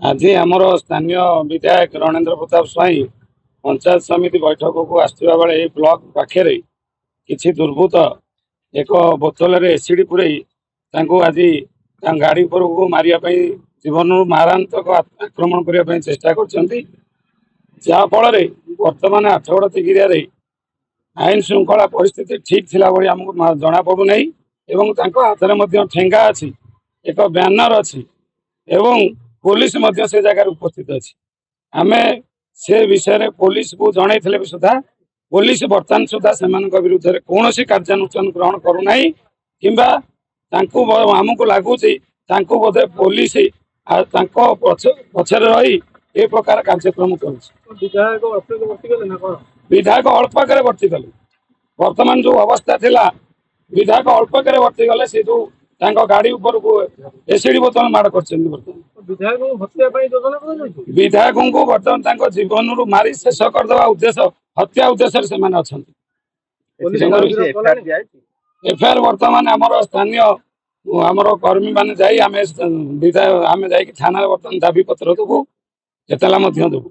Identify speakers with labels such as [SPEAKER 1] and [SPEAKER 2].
[SPEAKER 1] आज आमर स्थानीय विधायक रणेन्द्र प्रताप स्वाई पंचायत समिति बैठक को आसवा बेले ब्लॉक पाखे किसी दुर्बृत्त एक बोतल एसिड पुरई आज गाड़ी पर मारे जीवन मारांतक आक्रमण करने चेष्टा कर बर्तमान आठगड़ तिगिरिया आईन श्रृंखला परिस्थिति ठीक थिला भली आमको जना पड़ूना हाथ में ठेंगा अच्छी एक बैनर अच्छी एवं पुलिस से जगह उपस्थित अच्छी आम से विषय पुलिस को जनई भी सुधा पुलिस बर्तमान सुधा से विरुद्ध में कौन कार्यानुष्ठान ग्रहण करूना कि आमको लगुच बोधे पुलिस पछर रही ए प्रकार कार्यक्रम कर विधायक अल्पक वर्ती गले बर्तमान जो अवस्था थिला विधायक अल्पक वर्ती गले से जो गाड़ी ऊपर को एसिड बोतल माड़ कर विधायक को बर्तमान जीवन रू मारी शेष करदे उद्देश्य हत्या उद्देश्य से एफआईआर बर्तमान आमर स्थानीय आमर कर्मी मैंने विधायक आम जा थाना बर्तमान दाबी पत्र देवु एतला देवु।